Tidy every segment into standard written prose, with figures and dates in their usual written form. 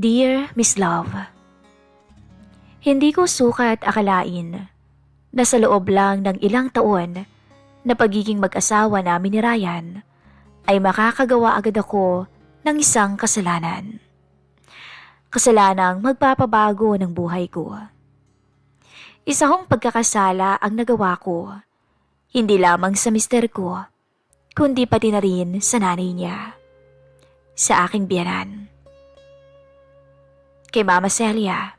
Dear Miss Love, hindi ko sukat akalain na sa loob lang ng ilang taon na pagiging mag-asawa namin ni Ryan ay makakagawa agad ako ng isang kasalanan. Kasalanang magpapabago ng buhay ko. Isa hong pagkakasala ang nagawa ko, hindi lamang sa mister ko, kundi pati na rin sa nanay niya, sa aking biyenan. Kay Mama Celia,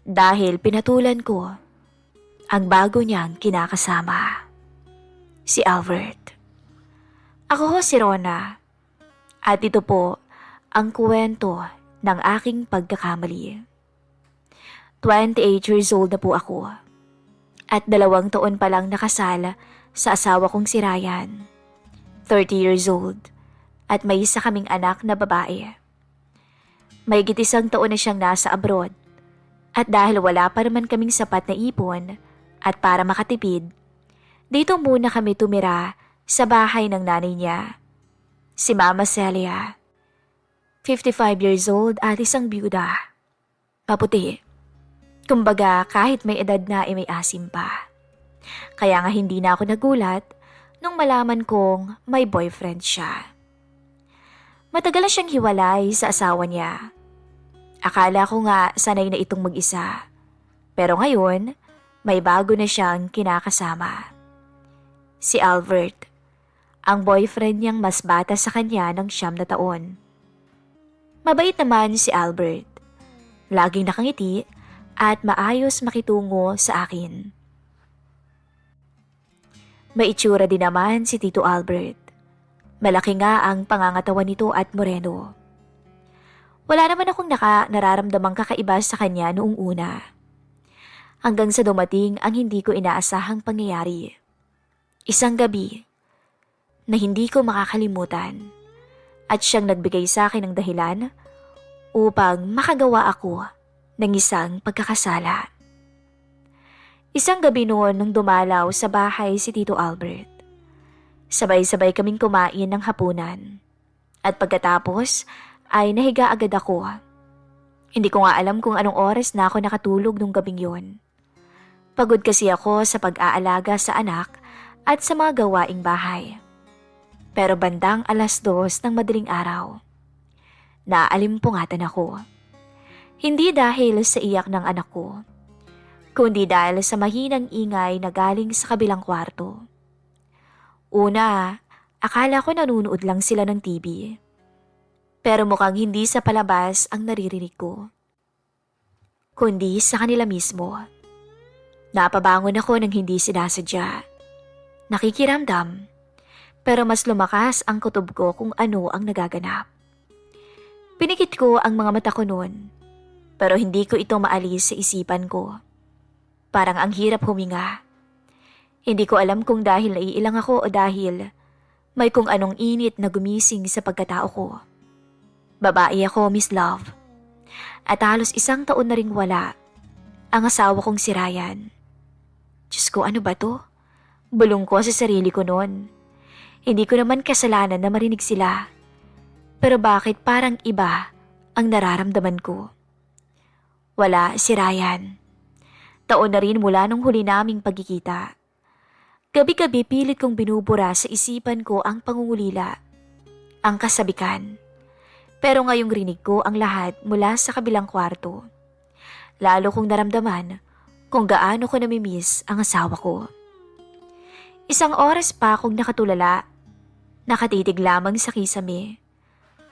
dahil pinatulan ko ang bago niyang kinakasama, si Albert. Ako ho si Rona, at ito po ang kwento ng aking pagkakamali. 28 years old na po ako, at 2 taon pa lang nakasal sa asawa kong si Ryan, 30 years old, at may isa kaming anak na babae. Mahigit 1 taon na siyang nasa abroad, at dahil wala pa naman kaming sapat na ipon at para makatipid, dito muna kami tumira sa bahay ng nanay niya, si Mama Celia. 55 years old at isang byuda. Maputi. Kumbaga kahit may edad na ay may asim pa. Kaya nga hindi na ako nagulat nung malaman kong may boyfriend siya. Matagal na siyang hiwalay sa asawa niya. Akala ko nga sanay na itong mag-isa. Pero ngayon, may bago na siyang kinakasama. Si Albert, ang boyfriend niyang mas bata sa kanya ng 9 na taon. Mabait naman si Albert. Laging nakangiti at maayos makitungo sa akin. May itsura din naman si Tito Albert. Malaki nga ang pangangatawan nito at moreno. Wala naman akong nararamdamang kakaiba sa kanya noong una. Hanggang sa dumating ang hindi ko inaasahang pangyayari. Isang gabi na hindi ko makakalimutan at siyang nagbigay sa akin ng dahilan upang makagawa ako ng isang pagkakasala. Isang gabi noon nung dumalaw sa bahay si Tito Albert. Sabay-sabay kaming kumain ng hapunan at pagkatapos ay nahiga agad ako. Hindi ko nga alam kung anong oras na ako nakatulog nung gabing yon. Pagod kasi ako sa pag-aalaga sa anak at sa mga gawaing bahay. Pero bandang 2:00 ng madaling araw, naalimpungatan ako. Hindi dahil sa iyak ng anak ko, kundi dahil sa mahinang ingay na galing sa kabilang kwarto. Una, akala ko nanunood lang sila ng TV. Pero mukhang hindi sa palabas ang naririnig ko, kundi sa kanila mismo. Napabangon ako ng hindi sinasadya. Nakikiramdam, pero mas lumakas ang kutob ko kung ano ang nagaganap. Pinikit ko ang mga mata ko noon, pero hindi ko ito maalis sa isipan ko. Parang ang hirap huminga. Hindi ko alam kung dahil naiilang ako o dahil may kung anong init na gumising sa pagkatao ko. Babae ako, Miss Love. At halos 1 taon na ring wala ang asawa kong si Ryan. Diyos ko, ano ba to? Bulong ko sa sarili ko noon. Hindi ko naman kasalanan na marinig sila. Pero bakit parang iba ang nararamdaman ko? Wala si Ryan. Taon na rin mula nung huli naming pagkikita. Gabi-gabi pilit kong binubura sa isipan ko ang pangungulila, ang kasabikan. Pero ngayong rinig ko ang lahat mula sa kabilang kwarto. Lalo kong naramdaman kung gaano ko namimiss ang asawa ko. 1 oras pa akong nakatulala, nakatitig lamang sa kisame,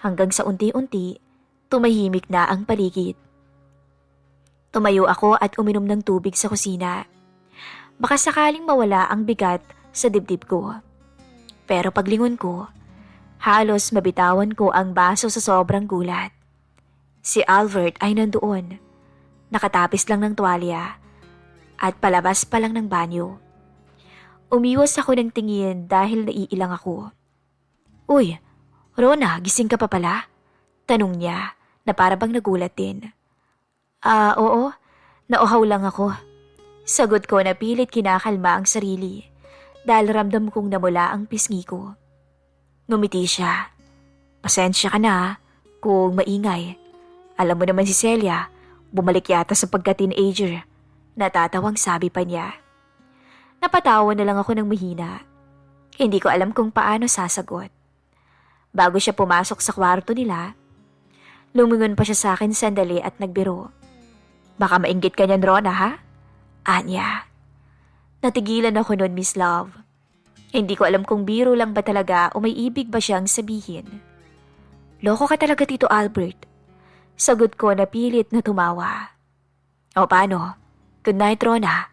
hanggang sa unti-unti tumahimik na ang paligid. Tumayo ako at uminom ng tubig sa kusina. Baka sakaling mawala ang bigat sa dibdib ko. Pero paglingon ko, halos mabitawan ko ang baso sa sobrang gulat. Si Albert ay nandoon, nakatapis lang ng tuwalya at palabas pa lang ng banyo. Umiwas ako ng tingin dahil naiilang ako. "Uy, Rona, gising ka pa pala?" Tanong niya na para bang nagulat din. Oo, nauhaw lang ako." Sagot ko na pilit kinakalma ang sarili dahil ramdam kong namula ang pisngi ko. Ngumiti siya. "Pasensya ka na kung maingay. Alam mo naman si Celia, bumalik yata sa pagka-teenager. Natatawang sabi pa niya. Napatawa na lang ako ng mahina. Hindi ko alam kung paano sasagot. Bago siya pumasok sa kwarto nila, lumingon pa siya sa akin sandali at nagbiro. Baka mainggit ka niyan, Rona, ha? Anya. Natigilan ako noon, Miss Love. Hindi ko alam kung biro lang ba talaga o may ibig ba siyang sabihin. Loko ka talaga, Tito Albert. Sagot ko na pilit na tumawa. O paano? Good night, Rona.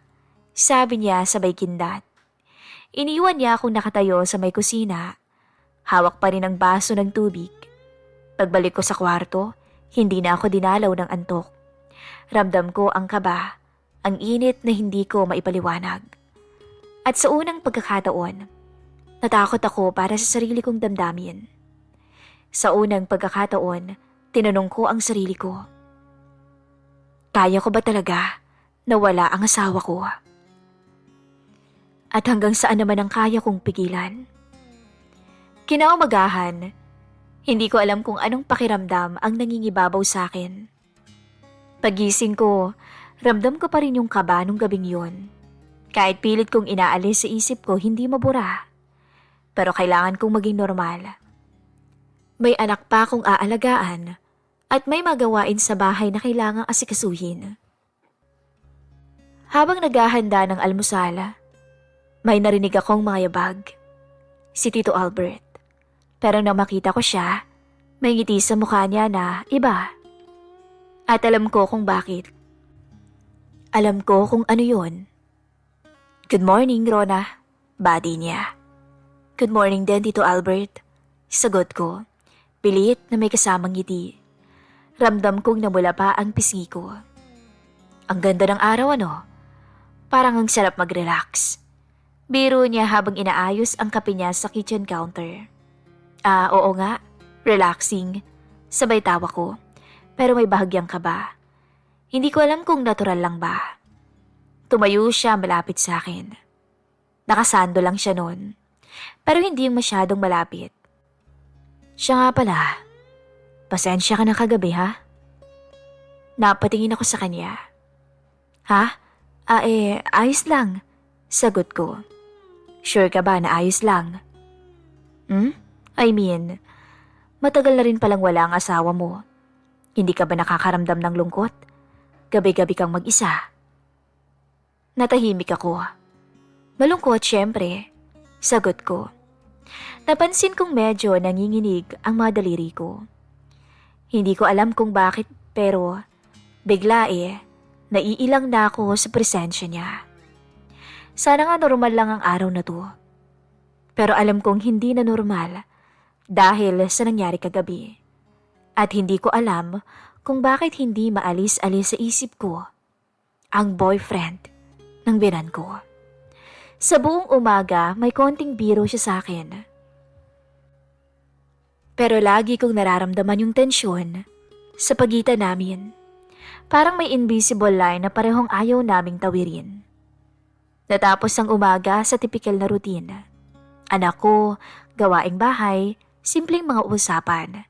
Sabi niya sabay kindat. Iniwan niya akong nakatayo sa may kusina. Hawak pa rin ang baso ng tubig. Pagbalik ko sa kwarto, hindi na ako dinalaw ng antok. Ramdam ko ang kaba, ang init na hindi ko maipaliwanag. At sa unang pagkakataon, natakot ako para sa sarili kong damdamin. Sa unang pagkakataon, tinanong ko ang sarili ko. Kaya ko ba talaga na wala ang asawa ko? At hanggang saan naman ang kaya kong pigilan? Kinaumagahan, hindi ko alam kung anong pakiramdam ang nangingibabaw sa akin. Pagising ko, ramdam ko pa rin yung kaba nung gabing yun. Kahit pilit kong inaalis sa isip ko, hindi mabura. Pero kailangan kong maging normal. May anak pa akong aalagaan at may magawain sa bahay na kailangang asikasuhin. Habang naghahanda ng almusal, may narinig akong mga yabag. Si Tito Albert. Pero nang makita ko siya, may ngiti sa mukha niya na iba. At alam ko kung bakit. Alam ko kung ano yun. Good morning, Rona. Body niya. Good morning din, Tito Albert. Sagot ko. Pilit na may kasamang ngiti. Ramdam kong namula pa ang pisngi ko. Ang ganda ng araw, ano? Parang ang sarap mag-relax. Biro niya habang inaayos ang kape niya sa kitchen counter. Oo nga, relaxing. Sabay tawa ko, pero may bahagyang kaba. Hindi ko alam kung natural lang ba. Tumayo siya malapit sa akin. Nakasando lang siya noon, pero hindi yung masyadong malapit. Siya nga pala, pasensya ka na kagabi, ha? Napatingin ako sa kanya. Ha? Ayos lang. Sagot ko. Sure ka ba na ayos lang? Matagal na rin palang wala ang asawa mo. Hindi ka ba nakakaramdam ng lungkot? Gabi-gabi kang mag-isa. Natahimik ako. Malungkot, syempre. Sagot ko. Napansin kong medyo nanginginig ang mga daliri ko. Hindi ko alam kung bakit pero bigla naiilang na ako sa presensya niya. Sana nga normal lang ang araw na to. Pero alam kong hindi na normal dahil sa nangyari kagabi. At hindi ko alam kung bakit hindi maalis-alis sa isip ko ang boyfriend ng binan ko. Sa buong umaga may konting biro siya sa akin. Pero lagi kong nararamdaman yung tensyon sa pagitan namin. Parang may invisible line na parehong ayaw naming tawirin. Natapos ang umaga sa tipikal na routine. Anak ko, gawaing bahay, simpleng mga usapan.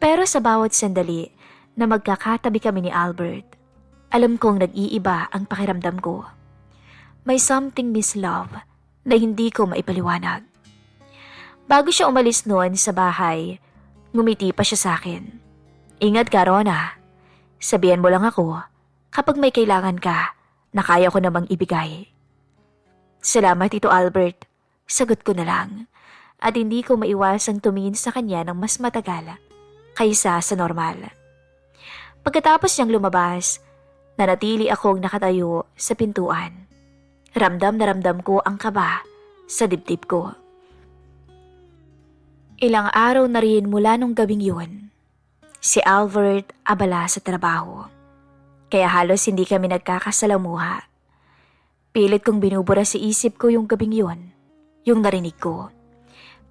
Pero sa bawat sandali na magkakatabi kami ni Albert, alam kong nag-iiba ang pakiramdam ko. May something, Miss Love, na hindi ko maipaliwanag. Bago siya umalis noon sa bahay, ngumiti pa siya sa akin. Ingat ka, Rona. Sabihan mo lang ako kapag may kailangan ka na kaya ko namang ibigay. Salamat, Tito Albert. Sagot ko na lang at hindi ko maiwasang tumingin sa kanya ng mas matagal kaysa sa normal. Pagkatapos niyang lumabas, nanatili akong nakatayo sa pintuan. Ramdam na ramdam ko ang kaba sa dibdib ko. Ilang araw na rin mula nung gabing yun, si Albert abala sa trabaho. Kaya halos hindi kami nagkakasalamuha. Pilit kong binubura sa isip ko yung gabing yun, yung narinig ko.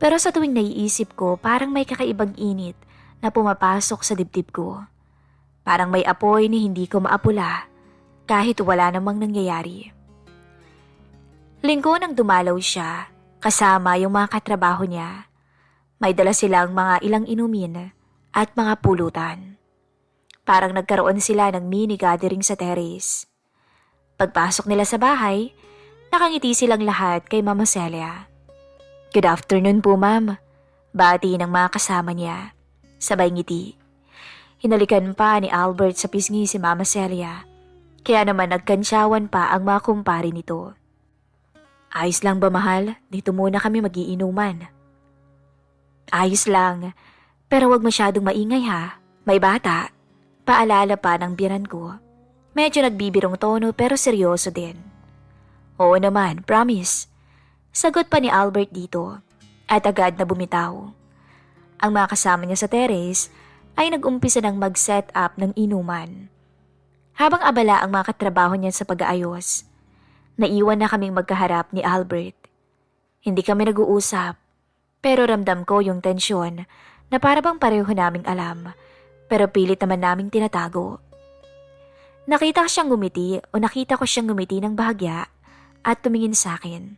Pero sa tuwing naiisip ko, parang may kakaibang init na pumapasok sa dibdib ko. Parang may apoy na hindi ko maapula kahit wala namang nangyayari. Linggo nang dumalaw siya, kasama yung mga katrabaho niya. May dala silang mga ilang inumin at mga pulutan. Parang nagkaroon sila ng mini gathering sa terrace. Pagpasok nila sa bahay, nakangiti silang lahat kay Mama Celia. "Good afternoon po, ma'am." Bati ng mga kasama niya. Sabay ngiti. Hinalikan pa ni Albert sa pisngi si Mama Celia. Kaya naman nagkansyawan pa ang mga kumpare nito. "Ayos lang ba, mahal? Dito muna kami magiinuman." "Ayos lang. Pero wag masyadong maingay ha. May bata." Paalala pa ng biyanan ko. Medyo nagbibirong tono pero seryoso din. "Oo naman, promise." Sagot pa ni Albert dito at agad na bumitaw. Ang mga kasama niya sa terrace ay nag-umpisa ng mag-set up ng inuman. Habang abala ang mga katrabaho niya sa pag-aayos, naiwan na kaming magkaharap ni Albert. Hindi kami nag-uusap, pero ramdam ko yung tensyon na para bang pareho naming alam, pero pilit naman naming tinatago. Nakita ko siyang ngumiti ng bahagya at tumingin sa akin.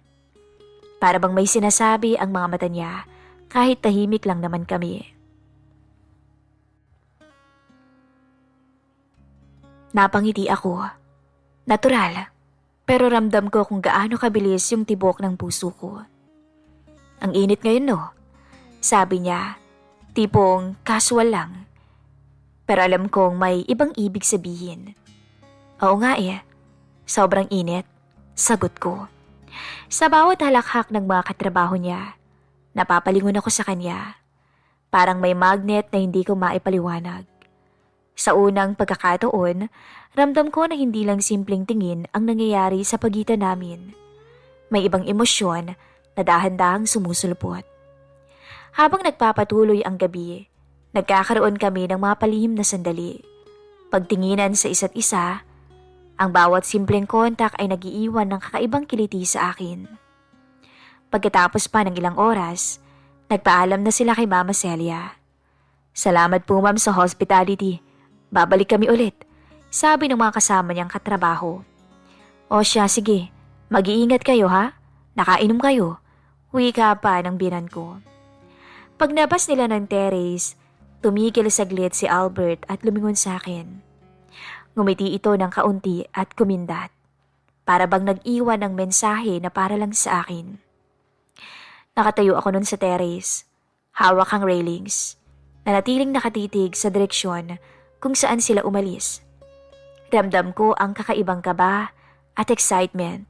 Para bang may sinasabi ang mga mata niya kahit tahimik lang naman kami. Napangiti ako. Natural, pero ramdam ko kung gaano kabilis yung tibok ng puso ko. "Ang init ngayon, no?" Sabi niya, tipong casual lang. Pero alam kong may ibang ibig sabihin. "Oo nga eh, sobrang init," sagot ko. Sa bawat halakhak ng mga katrabaho niya, napapalingon ako sa kanya. Parang may magnet na hindi ko maipaliwanag. Sa unang pagkakataon, ramdam ko na hindi lang simpleng tingin ang nangyayari sa pagitan namin. May ibang emosyon na dahan-dahang sumusulpot. Habang nagpapatuloy ang gabi, nagkakaroon kami ng mga palihim na sandali. Pagtinginan sa isa't isa, ang bawat simpleng kontak ay nagiiwan ng kakaibang kiliti sa akin. Pagkatapos pa ng ilang oras, nagpaalam na sila kay Mama Celia. "Salamat po, ma'am, sa hospitality. Babalik kami ulit," sabi ng mga kasama niyang katrabaho. "O siya, sige. Mag-iingat kayo ha. Nakainom kayo." Wika pa ng binan ko. Paglabas nila ng terrace, tumigil saglit si Albert at lumingon sa akin. Ngumiti ito ng kaunti at kumindat. Para bang nag-iwan ng mensahe na para lang sa akin. Nakatayo ako nun sa terrace. Hawak ang railings. Nanatiling nakatitig sa direksyon kung saan sila umalis. Ramdam ko ang kakaibang kaba at excitement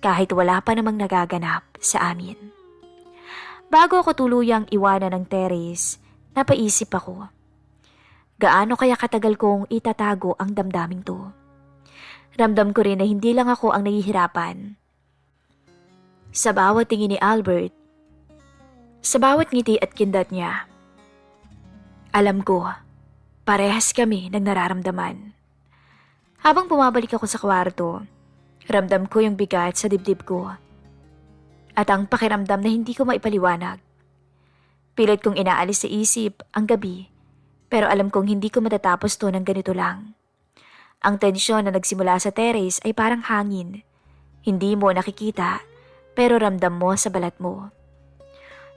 kahit wala pa namang nagaganap sa amin. Bago ako tuluyang iwanan ng terrace, napaisip ako. Gaano kaya katagal kong itatago ang damdaming to? Ramdam ko rin na hindi lang ako ang nahihirapan. Sa bawat tingin ni Albert, sa bawat ngiti at kindat niya, alam ko, parehas kami ng nararamdaman. Habang bumabalik ako sa kwarto, ramdam ko yung bigat sa dibdib ko. At ang pakiramdam na hindi ko maipaliwanag. Pilit kong inaalis sa isip ang gabi, pero alam kong hindi ko matatapos to ng ganito lang. Ang tensyon na nagsimula sa terrace ay parang hangin. Hindi mo nakikita, pero ramdam mo sa balat mo.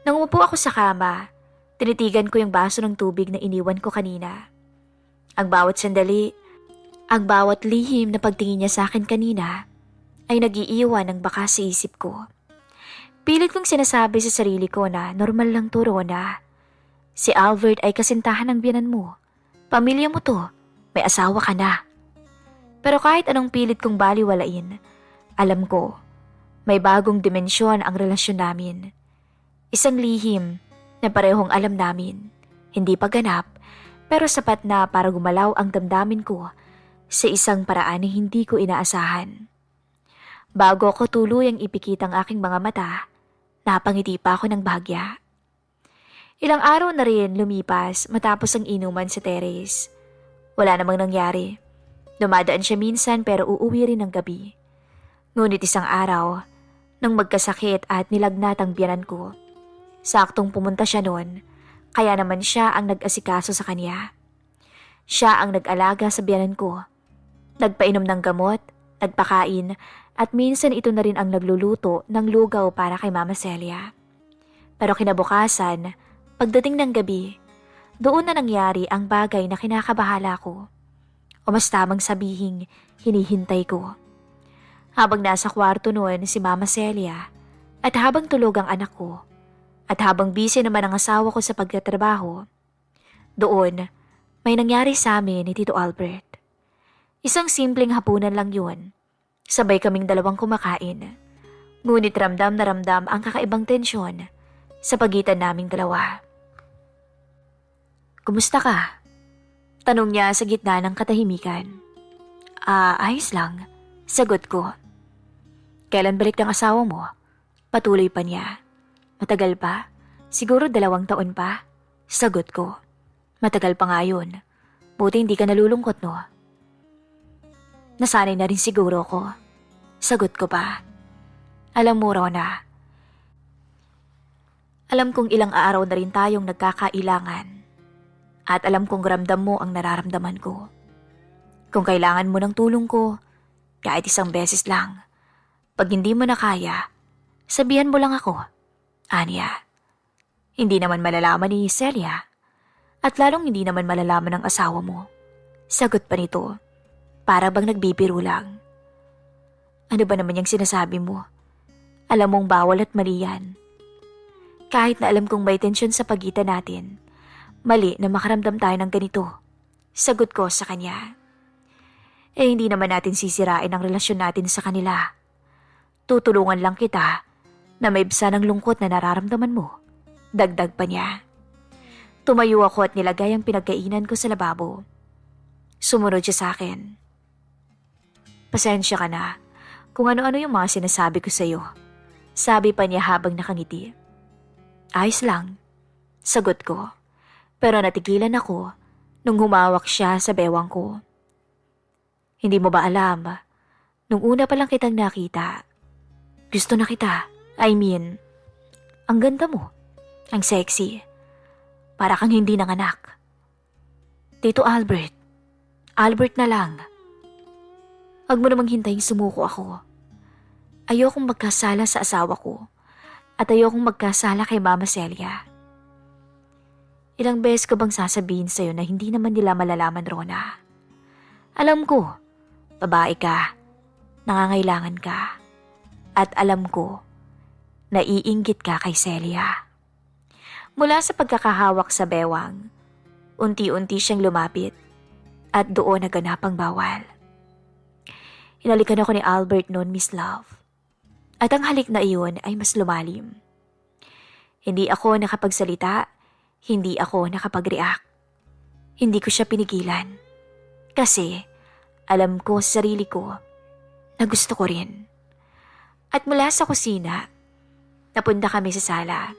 Nang umupo ako sa kama, tinitigan ko yung baso ng tubig na iniwan ko kanina. Ang bawat sandali, ang bawat lihim na pagtingin niya sa akin kanina ay nag-iiwan ng baka sa isip ko. Pilit kong sinasabi sa sarili ko na normal lang to, Rona. Si Albert ay kasintahan ng biyanan mo. Pamilya mo to, may asawa ka na. Pero kahit anong pilit kong baliwalain, alam ko, may bagong dimensyon ang relasyon namin. Isang lihim na parehong alam namin, hindi pa ganap, pero sapat na para gumalaw ang damdamin ko sa isang paraan na hindi ko inaasahan. Bago ko tuluyang ipikit ang aking mga mata, napangiti pa ako ng bahagya. Ilang araw na rin lumipas matapos ang inuman sa terrace. Wala namang nangyari. Dumadaan siya minsan pero uuwi rin ng gabi. Ngunit isang araw, nang magkasakit at nilagnat ang biyanan ko, saktong pumunta siya noon, kaya naman siya ang nag-asikaso sa kanya. Siya ang nag-alaga sa biyanan ko. Nagpainom ng gamot, nagpakain, at minsan ito na rin ang nagluluto ng lugaw para kay Mama Celia. Pero kinabukasan, pagdating ng gabi, doon na nangyari ang bagay na kinakabahala ko. O mas tamang sabihing hinihintay ko. Habang nasa kwarto noon si Mama Celia at habang tulog ang anak ko at habang busy naman ang asawa ko sa pagtatrabaho, doon may nangyari sa amin ni Tito Albert. Isang simpleng hapunan lang yun. Sabay kaming dalawang kumakain. Ngunit ramdam na ramdam ang kakaibang tensyon sa pagitan naming dalawa. "Kumusta ka?" Tanong niya sa gitna ng katahimikan. Ayos lang," sagot ko. "Kailan balik ng asawa mo?" Patuloy pa niya. "Matagal pa? Siguro 2 taon pa?" Sagot ko. "Matagal pa nga yun. Buti hindi ka nalulungkot, no?" "Nasanay na rin siguro ko." Sagot ko pa. "Alam mo, Rona, alam kong ilang araw na rin tayong nagkakailangan at alam kong ramdam mo ang nararamdaman ko. Kung kailangan mo ng tulong ko, kahit isang beses lang, pag hindi mo na kaya, sabihan mo lang ako." Anya. Hindi naman malalaman ni Celia at lalong hindi naman malalaman ng asawa mo. Sagot pa nito, para bang nagbibiro lang. "Ano ba naman yung sinasabi mo? Alam mong bawal at mali yan. Kahit na alam kong may tensyon sa pagitan natin, mali na makaramdam tayo ng ganito." Sagot ko sa kanya. Hindi naman natin sisirain ang relasyon natin sa kanila. Tutulungan lang kita na maibsan ang lungkot na nararamdaman mo. Dagdag pa niya. Tumayo ako at nilagay ang pinagkainan ko sa lababo. Sumunod siya sa akin. "Pasensya ka na kung ano-ano yung mga sinasabi ko sa iyo." Sabi pa niya habang nakangiti. "Ayos lang," sagot ko. Pero natigilan ako nung humawak siya sa bewang ko. "Hindi mo ba alam, nung una pa lang kitang nakita, gusto na kita. I mean, ang ganda mo, ang sexy, para kang hindi nanganak." "Tito Albert, Albert na lang. Huwag mo namang hintayin sumuko ako. Ayokong magkasala sa asawa ko at ayokong magkasala kay Mama Celia. Ilang beses ko bang sasabihin sa'yo na hindi naman nila malalaman, Rona? Alam ko, babae ka, nangangailangan ka, at alam ko, naiinggit ka kay Celia." Mula sa pagkakahawak sa bewang, unti-unti siyang lumapit at doon naganap ang bawal. Hinalikan ako ni Albert noon, Miss Love. At ang halik na iyon ay mas lumalim. Hindi ako nakapagsalita, hindi ako nakapag-react. Hindi ko siya pinigilan. Kasi alam ko sa sarili ko na gusto ko rin. At mula sa kusina, napunta kami sa sala.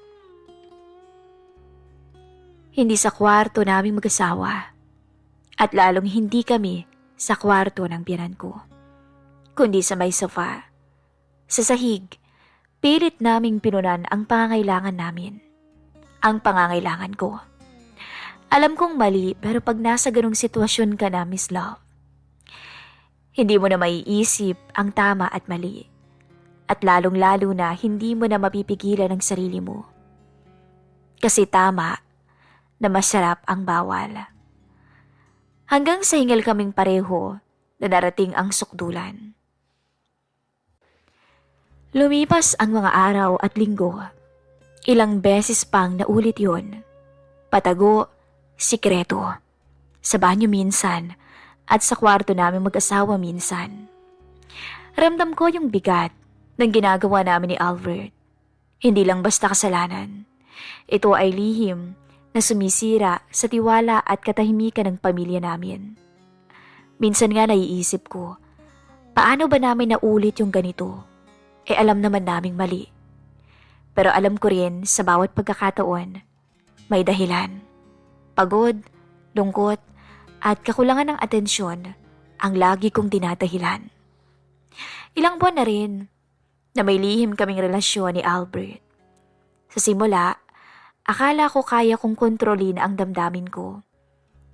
Hindi sa kwarto naming mag-asawa. At lalong hindi kami sa kwarto ng biyanan ko, kundi sa may sofa. Sa sahig, pilit naming pinunan ang pangangailangan namin. Ang pangangailangan ko. Alam kong mali, pero pag nasa ganong sitwasyon ka na, Miss Love, hindi mo na maiisip ang tama at mali. At lalong-lalo na hindi mo na mapipigilan ang sarili mo. Kasi tama na masarap ang bawal. Hanggang sa hingal kaming pareho na darating ang sukdulan. Lumipas ang mga araw at linggo. Ilang beses pang naulit yon. Patago, sikreto. Sa banyo minsan at sa kwarto namin mag-asawa minsan. Ramdam ko yung bigat ng ginagawa namin ni Albert. Hindi lang basta kasalanan. Ito ay lihim na sumisira sa tiwala at katahimikan ng pamilya namin. Minsan nga naiisip ko, paano ba namin naulit yung ganito? Alam naman naming mali. Pero alam ko rin sa bawat pagkakataon, may dahilan. Pagod, lungkot, at kakulangan ng atensyon ang lagi kong dinadahilan. Ilang buwan na rin na may lihim kaming relasyon ni Albert. Sa simula, akala ko kaya kong kontrolin ang damdamin ko.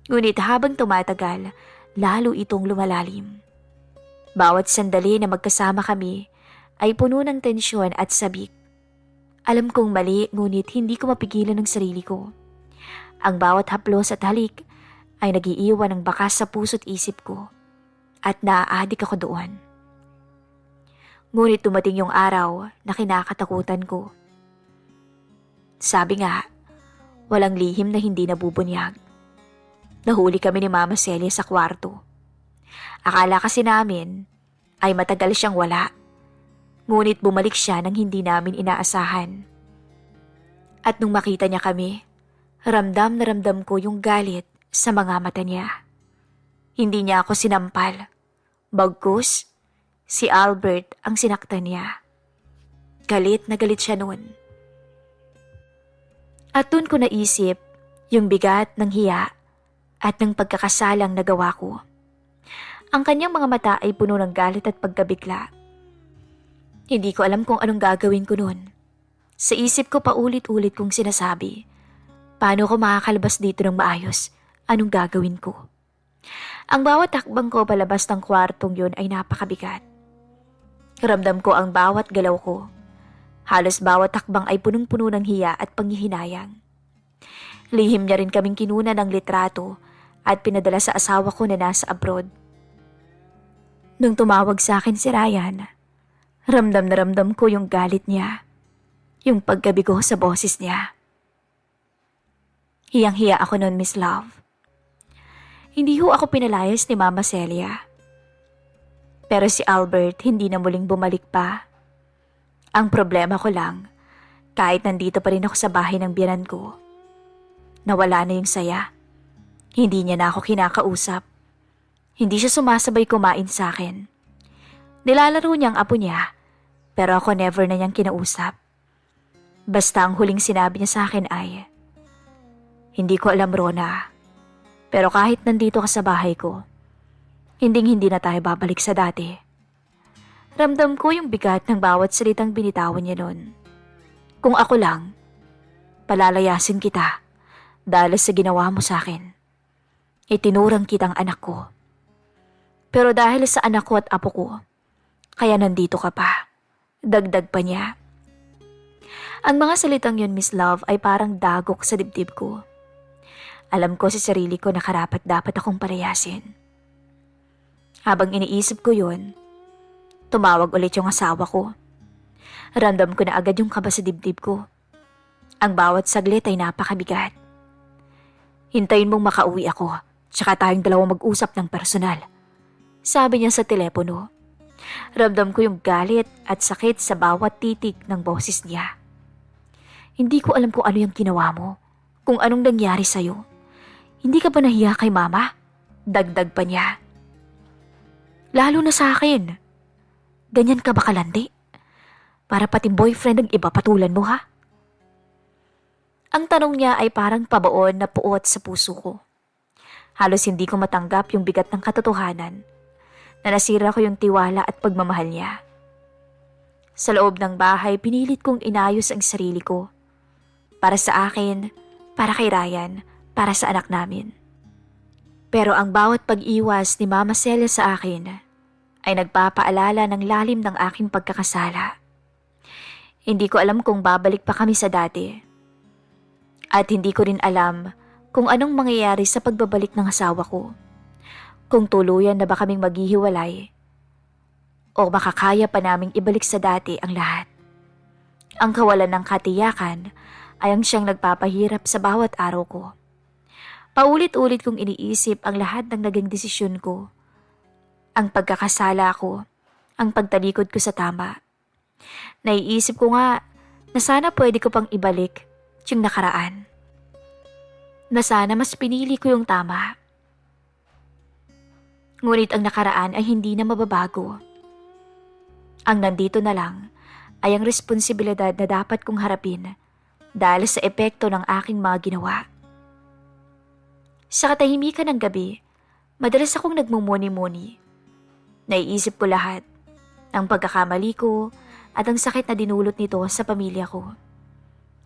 Ngunit habang tumatagal, lalo itong lumalalim. Bawat sandali na magkasama kami ay puno ng tensyon at sabik. Alam kong mali, ngunit hindi ko mapigilan ang sarili ko. Ang bawat haplos at halik ay nagiiwan ng bakas sa puso't isip ko at naaadik ako doon. Ngunit dumating yung araw na kinakatakutan ko. Sabi nga, walang lihim na hindi nabubunyag. Nahuli kami ni Mama Celia sa kwarto. Akala kasi namin ay matagal siyang wala. Ngunit bumalik siya nang hindi namin inaasahan. At nung makita niya kami, ramdam na ramdam ko yung galit sa mga mata niya. Hindi niya ako sinampal. Bagkus, si Albert ang sinaktan niya. Galit na galit siya noon. At dun ko naisip yung bigat ng hiya at ng pagkakasalang nagawa ko. Ang kanyang mga mata ay puno ng galit at pagkabigla. Hindi ko alam kung anong gagawin ko noon. Sa isip ko paulit-ulit kong sinasabi, paano ko makakalabas dito ng maayos? Anong gagawin ko? Ang bawat takbang ko palabas ng kwartong yun ay napakabigat. Ramdam ko ang bawat galaw ko. Halos bawat takbang ay punong-puno ng hiya at panghihinayang. Lihim niya rin kaming kinuna ng litrato at pinadala sa asawa ko na nasa abroad. Nung tumawag sa akin si Ryan, ramdam na ramdam ko yung galit niya, yung pagkabigo sa boses niya. Hiyang-hiya ako noon, Miss Love. Hindi ho ako pinalayas ni Mama Celia. Pero si Albert hindi na muling bumalik pa. Ang problema ko lang, kahit nandito pa rin ako sa bahay ng biyanan ko, nawala na yung saya. Hindi niya na ako kinakausap. Hindi siya sumasabay kumain sa akin. Nilalaro niya ang apo niya, pero ako never na niyang kinausap. Basta ang huling sinabi niya sa akin ay, "Hindi ko alam, Rona, pero kahit nandito ka sa bahay ko, hindi na tayo babalik sa dati." Ramdam ko yung bigat ng bawat salitang binitawan niya noon. Kung ako lang, palalayasin kita dahil sa ginawa mo sa akin. Itinurang kitang anak ko. Pero dahil sa anak ko at apo ko, kaya nandito ka pa. Dagdag pa niya. Ang mga salitang yun, Miss Love, ay parang dagok sa dibdib ko. Alam ko sa sarili ko na karapat dapat akong palayasin. Habang iniisip ko yun, tumawag ulit yung asawa ko. Ramdam ko na agad yung kaba sa dibdib ko. Ang bawat saglit ay napakabigat. "Hintayin mong makauwi ako, tsaka tayong dalawa mag-usap ng personal," sabi niya sa telepono. Ramdam ko yung galit at sakit sa bawat titik ng boses niya. "Hindi ko alam kung ano yung ginawa mo, kung anong nangyari sa'yo. Hindi ka ba nahiya kay Mama?" Dagdag pa niya. "Lalo na sa akin. Ganyan ka ba kalandi? Para pati boyfriend ng iba patulan mo, ha?" Ang tanong niya ay parang pabaon na puot sa puso ko. Halos hindi ko matanggap yung bigat ng katotohanan na nasira ko yung tiwala at pagmamahal niya. Sa loob ng bahay, pinilit kong inayos ang sarili ko. Para sa akin, para kay Ryan, para sa anak namin. Pero ang bawat pag-iwas ni Mama Celia sa akin ay nagpapaalala ng lalim ng aking pagkakasala. Hindi ko alam kung babalik pa kami sa dati. At hindi ko rin alam kung anong mangyayari sa pagbabalik ng asawa ko. Kung tuluyan na ba kaming maghihiwalay o makakaya pa naming ibalik sa dati ang lahat. Ang kawalan ng katiyakan ay ang siyang nagpapahirap sa bawat araw ko. Paulit-ulit kong iniisip ang lahat ng naging desisyon ko. Ang pagkakasala ko, ang pagtalikod ko sa tama. Naiisip ko nga na sana pwede ko pang ibalik yung nakaraan. Na sana mas pinili ko yung tama. Ngunit ang nakaraan ay hindi na mababago. Ang nandito na lang ay ang responsibilidad na dapat kong harapin dahil sa epekto ng aking mga ginawa. Sa katahimikan ng gabi, madalas akong nagmumuni-muni. Naiisip ko lahat, ang pagkakamali ko at ang sakit na dinulot nito sa pamilya ko.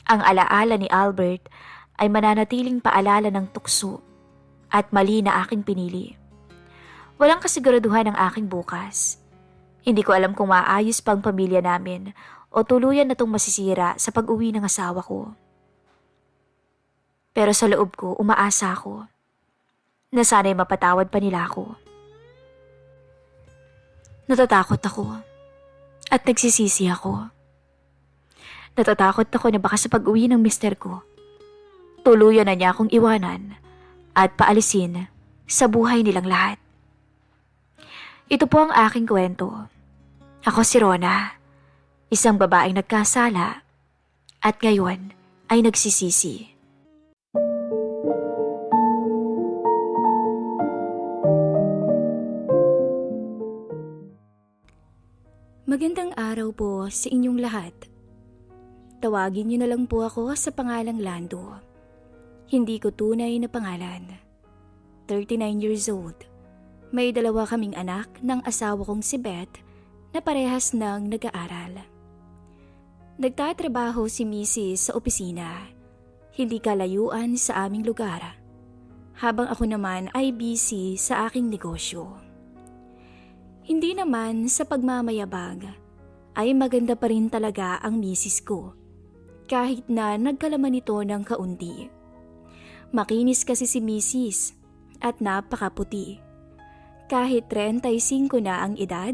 Ang alaala ni Albert ay mananatiling paalala ng tukso at mali na aking pinili. Walang kasiguraduhan ang aking bukas. Hindi ko alam kung maayos pa ang pamilya namin o tuluyan na itong masisira sa pag-uwi ng asawa ko. Pero sa loob ko, umaasa ako na sana'y mapatawad pa nila ako. Natatakot ako at nagsisisi ako. Natatakot ako na baka sa pag-uwi ng mister ko, tuluyan na niya akong iwanan at paalisin sa buhay nilang lahat. Ito po ang aking kwento. Ako si Rona, isang babaeng nagkasala at ngayon ay nagsisisi. Magandang araw po sa inyong lahat. Tawagin niyo na lang po ako sa pangalang Lando. Hindi ko tunay na pangalan. 39 years old. May 2 kaming anak ng asawa kong si Beth na parehas ng nag-aaral. Nagtatrabaho si Mrs. sa opisina, hindi kalayuan sa aming lugar, habang ako naman ay busy sa aking negosyo. Hindi naman sa pagmamayabang, ay maganda pa rin talaga ang misis ko, kahit na nagkalaman ito ng kaunti. Makinis kasi si misis at napakaputi. Kahit 35 na ang edad,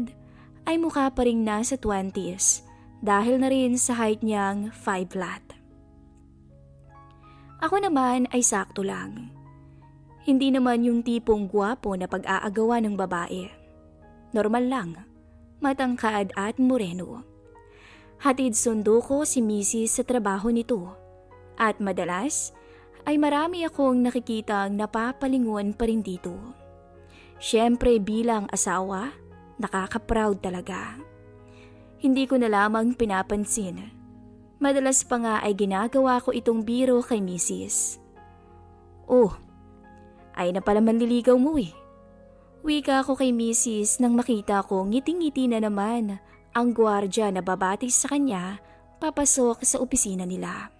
ay mukha pa rin nasa 20s dahil na rin sa height niyang 5 flat. Ako naman ay sakto lang. Hindi naman yung tipong gwapo na pag-aagawa ng babae. Normal lang, matangkad at moreno. Hatid sundo ko si Mrs. sa trabaho nito at madalas ay marami akong nakikitang napapalingon pa rin dito. Siyempre bilang asawa, nakaka-proud talaga. Hindi ko na lamang pinapansin. Madalas pa nga ay ginagawa ko itong biro kay Mrs. Oh, ay na pala manliligaw mo eh. Wika ko kay Mrs. nang makita ko ngiting-ngiti na naman ang gwardya na babatis sa kanya papasok sa opisina nila.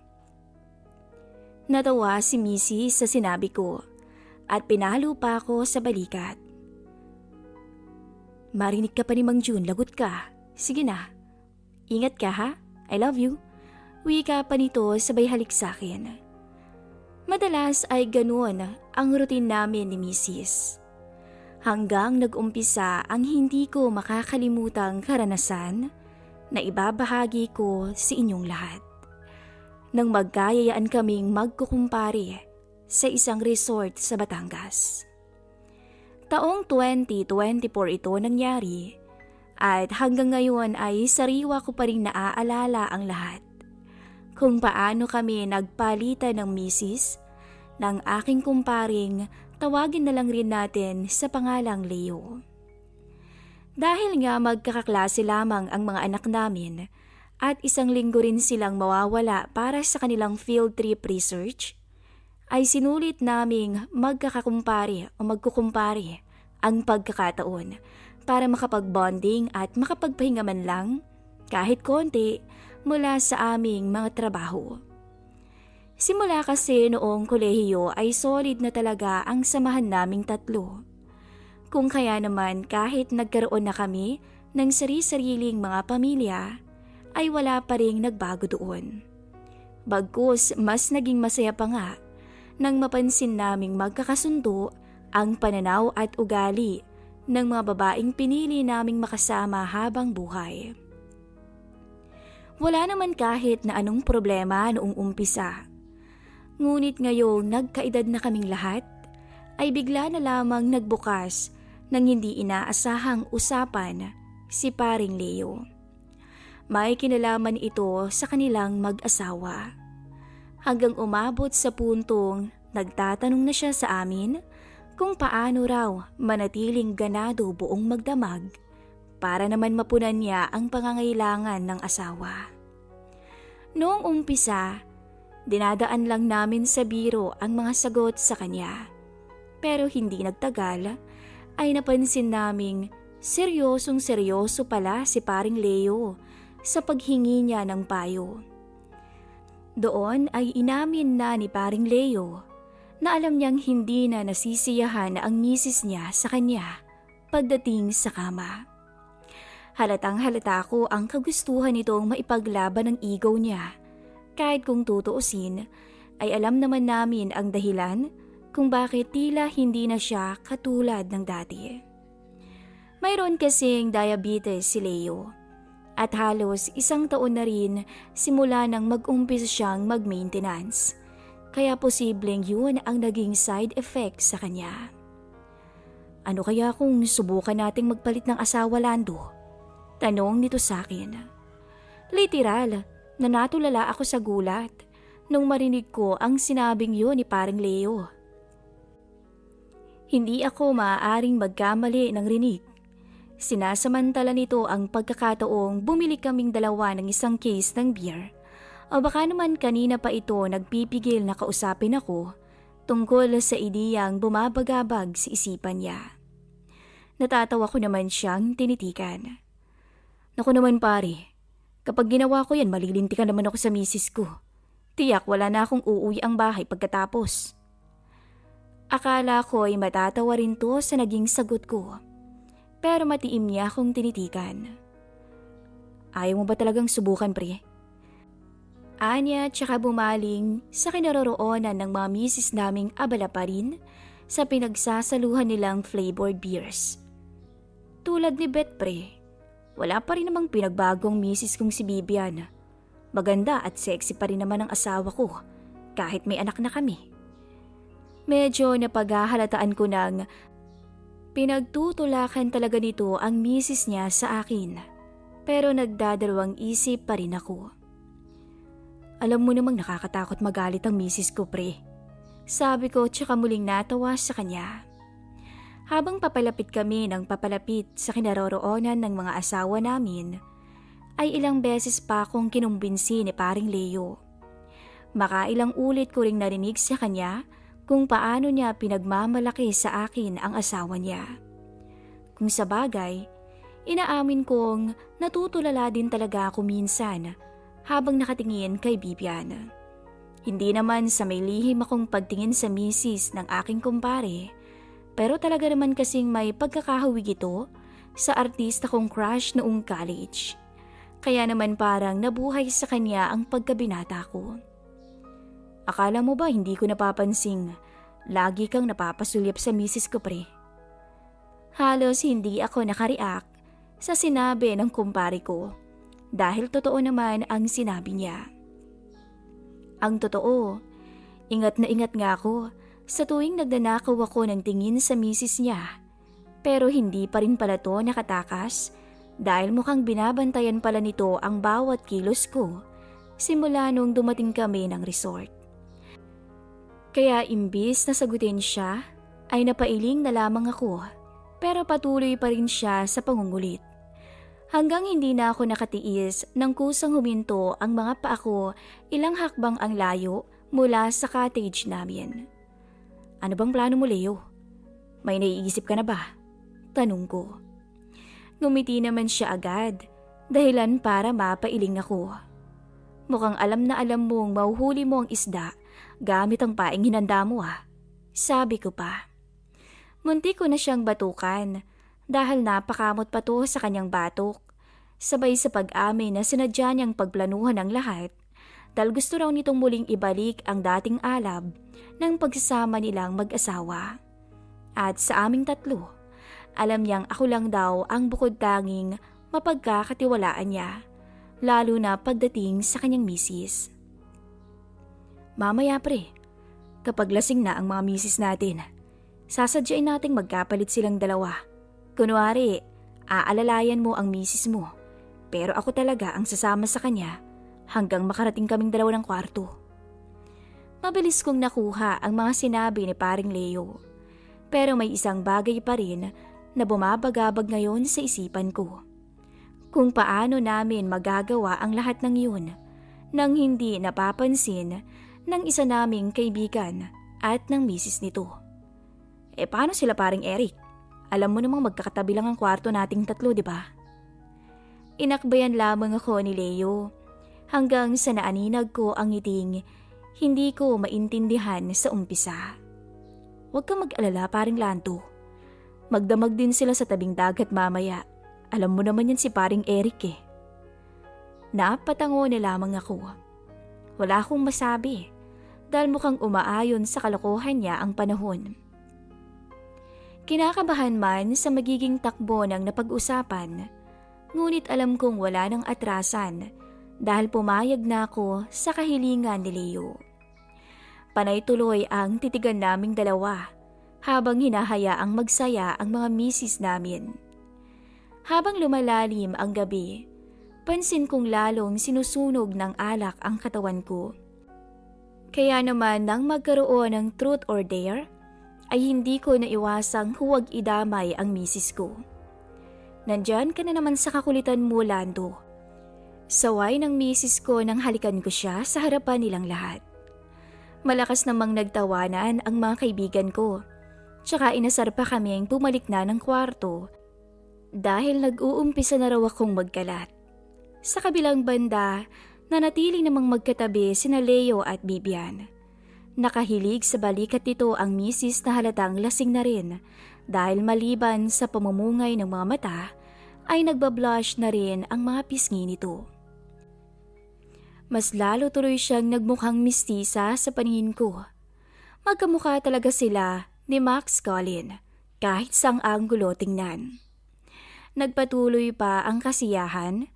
Natawa si Mrs. sa sinabi ko at pinalo pa ako sa balikat. Marinig ka pa ni Mang Jun, lagot ka. Sige na. Ingat ka ha, I love you. Wika pa nito sabay halik sa akin. Madalas ay ganoon ang routine namin ni Mrs. Hanggang nag-umpisa ang hindi ko makakalimutang karanasan na ibabahagi ko sa inyong lahat. Nang magkayayaan kaming magkukumpare sa isang resort sa Batangas. Taong 2024 ito nangyari at hanggang ngayon ay sariwa ko pa rin naaalala ang lahat. Kung paano kami nagpalitan ng misis ng aking kumparing tawagin na lang rin natin sa pangalang Leo. Dahil nga magkakaklase lamang ang mga anak namin at 1 linggo rin silang mawawala para sa kanilang field trip research, ay sinulit naming magkakakumpare o magkukumpare ang pagkakataon para makapag-bonding at makapagpahinga man lang kahit konti mula sa aming mga trabaho. Simula kasi noong kolehiyo ay solid na talaga ang samahan naming 3. Kung kaya naman kahit nagkaroon na kami ng sari-sariling mga pamilya, ay wala pa ring nagbago doon. Bagkus mas naging masaya pa nga nang mapansin naming magkakasundo ang pananaw at ugali ng mga babaeng pinili naming makasama habang buhay. Wala naman kahit na anong problema noong umpisa. Ngunit ngayong nagkaedad na kaming lahat, ay bigla na lamang nagbukas ng hindi inaasahang usapan si paring Leo. May kinalaman ito sa kanilang mag-asawa. Hanggang umabot sa puntong nagtatanong na siya sa amin kung paano raw manatiling ganado buong magdamag para naman mapunan niya ang pangangailangan ng asawa. Noong umpisa, dinadaan lang namin sa biro ang mga sagot sa kanya. Pero hindi nagtagal ay napansin naming seryosong-seryoso pala si paring Leo sa paghingi niya ng payo. Doon ay inamin na ni paring Leo na alam niyang hindi na nasisiyahan ang misis niya sa kanya pagdating sa kama. Halatang-halata ko ang kagustuhan nitong maipaglaban ng ego niya. Kahit kung tutuusin, ay alam naman namin ang dahilan kung bakit tila hindi na siya katulad ng dati. Mayroon kasing diabetes si Leo at halos 1 taon na rin simula nang mag-umpisa siyang mag-maintenance. Kaya posibleng yun ang naging side effect sa kanya. Ano kaya kung subukan nating magpalit ng asawa, Lando? Tanong nito sa akin. Literal, na natulala ako sa gulat nung marinig ko ang sinabing yun ni paring Leo. Hindi ako maaaring magkamali ng rinig. Sinasamantala nito ang pagkakataong bumili kaming dalawa ng 1 case ng beer. O baka naman kanina pa ito nagpipigil na kausapin ako tungkol sa ideyang bumabagabag sa isipan niya. Natatawa ko naman siyang tinitikan. Naku naman pare, kapag ginawa ko yan malilintikan naman ako sa misis ko. Tiyak wala na akong uuwi ang bahay pagkatapos. Akala ko ay matatawa rin to sa naging sagot ko. Pero matiim niya akong tinitikan. Ayaw mo ba talagang subukan pre? Anya tsaka bumaling sa kinaroroonan ng mga misis naming abala pa rin sa pinagsasaluhan nilang flavored beers. Tulad ni Beth pre, wala pa rin namang pinagbagong misis kong si Bibian. Maganda at sexy pa rin naman ang asawa ko kahit may anak na kami. Medyo napaghahalataan ko nang pinagtutulakan talaga nito ang misis niya sa akin. Pero nagdadalawang isip pa rin ako. Alam mo namang nakakatakot magalit ang misis ko pre. Sabi ko tsaka muling natawa sa kanya. Habang papalapit kami ng papalapit sa kinaroroonan ng mga asawa namin, ay ilang beses pa akong kinumbinsi ni paring Leo. Makailang ulit ko ring narinig sa kanya kung paano niya pinagmamalaki sa akin ang asawa niya. Kung sa bagay, inaamin kong natutulala din talaga ako minsan habang nakatingin kay Bibian. Hindi naman sa may lihim akong pagtingin sa misis ng aking kumpare, pero talaga naman kasing may pagkakahawig ito sa artista kong crush noong college. Kaya naman parang nabuhay sa kanya ang pagkabinata ko. Akala mo ba hindi ko napapansing lagi kang napapasulyap sa misis ko pre? Halos hindi ako nakareact sa sinabi ng kumpare ko dahil totoo naman ang sinabi niya. Ang totoo, ingat na ingat nga ako sa tuwing nagnanakaw ako ng tingin sa misis niya. Pero hindi pa rin pala to nakatakas dahil mukhang binabantayan pala nito ang bawat kilos ko simula nung dumating kami ng resort. Kaya imbis na sagutin siya, ay napailing na lamang ako pero patuloy pa rin siya sa pangungulit. Hanggang hindi na ako nakatiis nang kusang huminto ang mga paa ko ilang hakbang ang layo mula sa cottage namin. Ano bang plano mo, Leo? May naiisip ka na ba? Tanong ko. Ngumiti naman siya agad, dahilan para mapailing ako. Mukhang alam na alam mong mahuhuli mo ang isda gamit ang paing hinanda mo ah. Sabi ko pa. Munti ko na siyang batukan dahil napakamot pa to sa kanyang batok. Sabay sa pag-amin na sinadya niyang pagplanuhan ang lahat dahil gusto raw nitong muling ibalik ang dating alab ng pagsasama nilang mag-asawa. At sa aming tatlo, alam niyang ako lang daw ang bukod tanging mapagkakatiwalaan niya, lalo na pagdating sa kanyang misis. Mamaya pre, kapag lasing na ang mga misis natin, sasadyain nating magkapalit silang dalawa. Kunwari, aalalayan mo ang misis mo, pero ako talaga ang sasama sa kanya hanggang makarating kaming dalawa ng kwarto. Mabilis kong nakuha ang mga sinabi ni paring Leo, pero may isang bagay pa rin na bumabagabag ngayon sa isipan ko. Kung paano namin magagawa ang lahat ng yun nang hindi napapansin ng isa naming kaibigan at ng misis nito. Paano sila paring Eric? Alam mo namang magkakatabi lang ang kwarto nating tatlo, di ba? Inakbayan lamang ako ni Leo hanggang sa naaninag ko ang ngiting hindi ko maintindihan sa umpisa. Huwag kang mag-alala paring Lanto. Magdamag din sila sa tabing dagat mamaya. Alam mo naman yan si paring Eric eh. Napatango na lamang ako. Wala akong masabi dahil mukhang umaayon sa kalokohan niya ang panahon. Kinakabahan man sa magiging takbo ng napag-usapan, ngunit alam kong wala nang atrasan dahil pumayag na ako sa kahilingan ni Leo. Panay tuloy ang titigan naming dalawa habang hinahayaang magsaya ang mga misis namin. Habang lumalalim ang gabi, pansin kong lalong sinusunog ng alak ang katawan ko. Kaya naman nang magkaroon ng truth or dare, ay hindi ko naiwasang huwag idamay ang misis ko. Nandyan ka na naman sa kakulitan mo, Lando. Saway ng misis ko nang halikan ko siya sa harapan nilang lahat. Malakas namang nagtawanan ang mga kaibigan ko, tsaka inasar pa kaming bumalik na ng kwarto dahil nag-uumpisa na raw akong magkalat. Sa kabilang banda, nanatili namang magkatabi sina Leo at Bibian. Nakahilig sa balikat nito ang misis na halatang lasing na rin dahil maliban sa pamumungay ng mga mata ay nagbablush na rin ang mga pisngi nito. Mas lalo tuloy siyang nagmukhang mistisa sa paningin ko. Magkamukha talaga sila ni Max Colin kahit sang anggulo tingnan. Nagpatuloy pa ang kasiyahan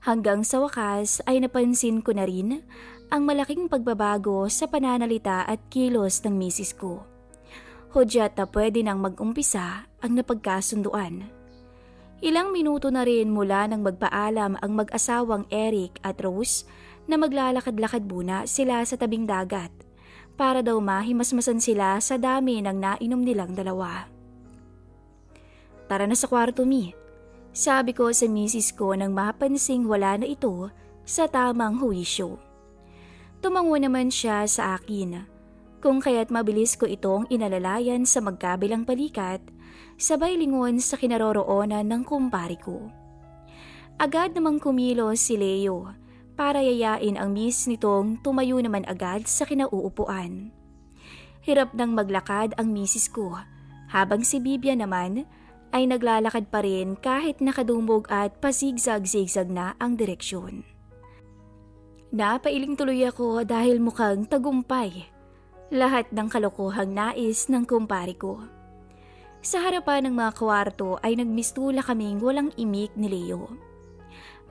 hanggang sa wakas ay napansin ko na rin ang malaking pagbabago sa pananalita at kilos ng misis ko. Hudyat na pwede nang mag-umpisa ang napagkasunduan. Ilang minuto na rin mula nang magpaalam ang mag-asawang Eric at Rose na maglalakad-lakad muna sila sa tabing dagat para daw mahimasmasan sila sa dami ng nainom nilang dalawa. Tara na sa kwarto, Mi. Sabi ko sa misis ko nang mapansing wala na ito sa tamang huwisyo. Tumango naman siya sa akin, kung kaya't mabilis ko itong inalalayan sa magkabilang balikat, sabay lingon sa kinaroroonan ng kumpari ko. Agad namang kumilos si Leo para yayain ang miss nitong tumayo naman agad sa kinauupuan. Hirap nang maglakad ang misis ko, habang si Bibia naman ay naglalakad pa rin kahit nakadumog at pasigzag-zigzag na ang direksyon. Napailing tuloy ako dahil mukhang tagumpay lahat ng kalokohang nais ng kumpari ko. Sa harapan ng mga kwarto ay nagmistula kaming walang imik ni Leo.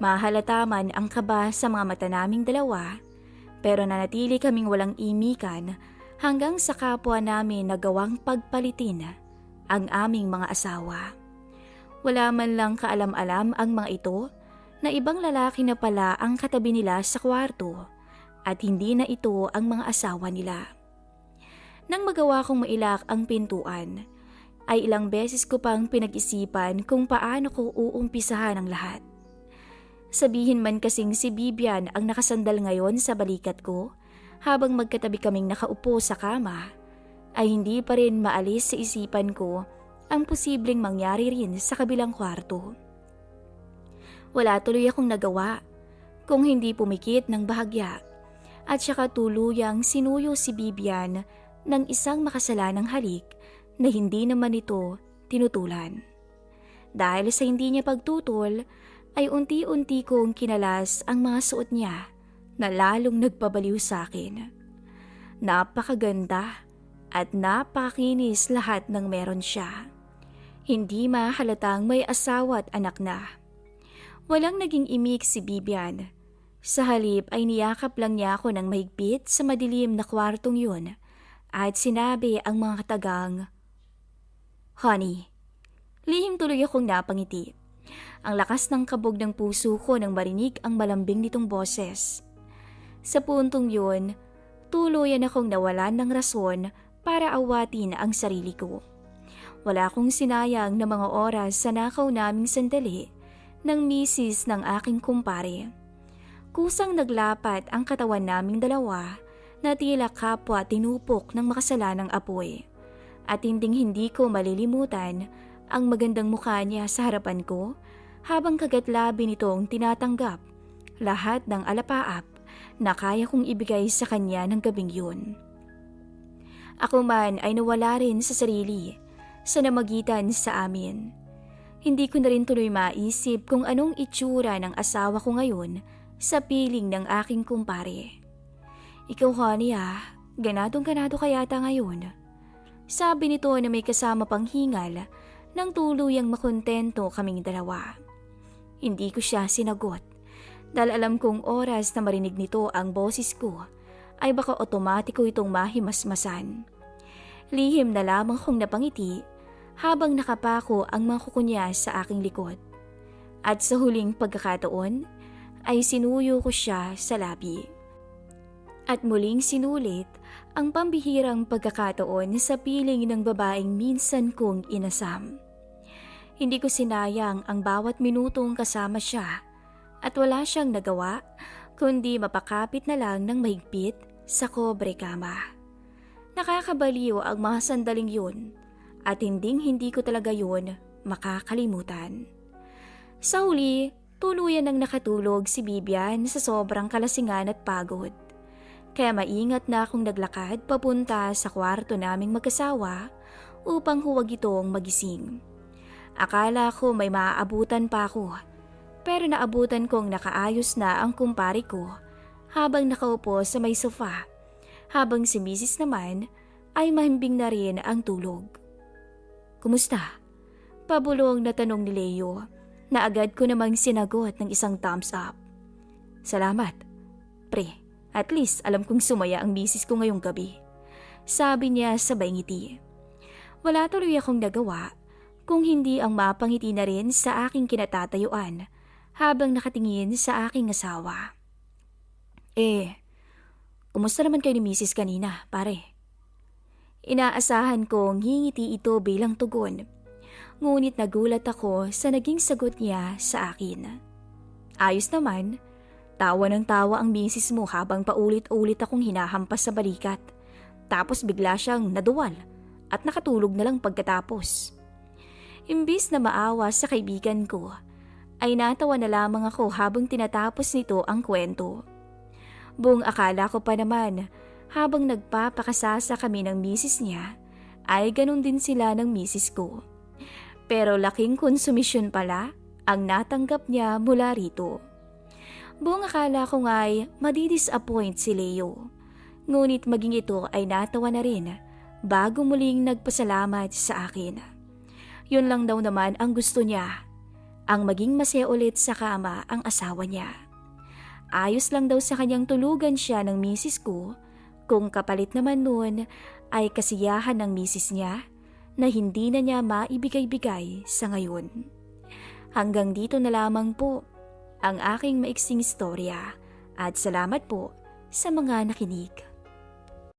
Mahalata man ang kaba sa mga mata naming dalawa, pero nanatili kaming walang imikan hanggang sa kapwa namin nagawang pagpalitin ang aming mga asawa. Wala man lang kaalam-alam ang mga ito na ibang lalaki na pala ang katabi nila sa kwarto at hindi na ito ang mga asawa nila. Nang magawa kong mailak ang pintuan, ay ilang beses ko pang pinag-isipan kung paano ko uumpisahan ang lahat. Sabihin man kasing si Bibian ang nakasandal ngayon sa balikat ko habang magkatabi kaming nakaupo sa kama, ay hindi pa rin maalis sa isipan ko ang posibleng mangyari rin sa kabilang kwarto. Wala tuloy akong nagawa kung hindi pumikit ng bahagya at saka tuluyang sinuyo si Bibian ng isang makasalanang halik na hindi naman ito tinutulan. Dahil sa hindi niya pagtutol ay unti-unti kong kinalas ang mga suot niya na lalong nagpabaliw sa akin. Napakaganda at napakakinis lahat ng meron siya. Hindi mahalatang may asawa at anak na. Walang naging imik si Bibian. Sa halip ay niyakap lang niya ako ng mahigpit sa madilim na kwartong yun at sinabi ang mga katagang, "Honey." Lihim tuloy akong napangiti. Ang lakas ng kabog ng puso ko nang marinig ang malambing nitong boses. Sa puntong yun, tuluyan akong nawalan ng rason para awatin ang sarili ko. Wala akong sinayang na mga oras sa nakaw naming sandali ng misis ng aking kumpare. Kusang naglapat ang katawan naming dalawa na tila kapwa tinupok ng makasalanang apoy. At hindi ko malilimutan ang magandang mukha niya sa harapan ko habang kagatlabi nitong tinatanggap lahat ng alapaap na kaya kong ibigay sa kanya ng gabing yun. Ako man ay nawala rin sa sarili sa namagitan sa amin. Hindi ko na rin tuloy maisip kung anong itsura ng asawa ko ngayon sa piling ng aking kumpare. Ikaw, honey, Ganadong-ganado ka yata ngayon. Sabi nito na may kasama pang hingal nang tuluyang makontento kaming dalawa. Hindi ko siya sinagot dahil alam kong oras na marinig nito ang boses ko ay baka otomatiko itong mahimasmasan. Lihim na lamang kong napangiti habang nakapako ang mga kuko niya sa aking likod. At sa huling pagkakataon ay sinuyo ko siya sa labi. At muling sinulit ang pambihirang pagkakataon sa piling ng babaeng minsan kong inasam. Hindi ko sinayang ang bawat minutong kasama siya at wala siyang nagawa kundi mapakapit na lang ng mahigpit sa kobre kama. Nakakabaliw ang mga sandaling yun at hindi ko talaga yun makakalimutan. Sa huli, tuluyan nang nakatulog si Bibian sa sobrang kalasingan at pagod. Kaya maingat na akong naglakad papunta sa kwarto naming magkasawa upang huwag itong magising. Akala ko may maaabutan pa ako, pero naabutan kong nakaayos na ang kumpare ko habang nakaupo sa may sofa, habang si Mrs. naman ay mahimbing na rin ang tulog. "Kumusta?" Pabulong na tanong ni Leo na agad ko namang sinagot ng isang thumbs up. "Salamat, pre. At least alam kong sumaya ang misis ko ngayong gabi." Sabi niya sabay ngiti. Wala tuloy akong nagawa kung hindi ang mapangiti na rin sa aking kinatatayuan habang nakatingin sa aking asawa. Kumusta naman kayo ni misis kanina, pare?" Inaasahan kong ngingiti ito bilang tugon. Ngunit nagulat ako sa naging sagot niya sa akin. "Ayos naman. Tawa ng tawa ang misis mo habang paulit-ulit akong hinahampas sa balikat. Tapos bigla siyang naduwal at nakatulog na lang pagkatapos." Imbis na maawa sa kaibigan ko, ay natawa na lamang ako habang tinatapos nito ang kwento. Buong akala ko pa naman habang nagpapakasasa kami ng misis niya, ay ganun din sila ng misis ko. Pero laking konsumisyon pala ang natanggap niya mula rito. Buong akala ko nga'y madidisappoint si Leo. Ngunit maging ito ay natawa na rin bago muling nagpasalamat sa akin. Yun lang daw naman ang gusto niya, ang maging masaya ulit sa kama ang asawa niya. Ayos lang daw sa kanyang tulugan siya ng misis ko, kung kapalit naman nun ay kasiyahan ng misis niya na hindi na niya maibigay-bigay sa ngayon. Hanggang dito na lamang po ang aking maiksing istorya at salamat po sa mga nakinig.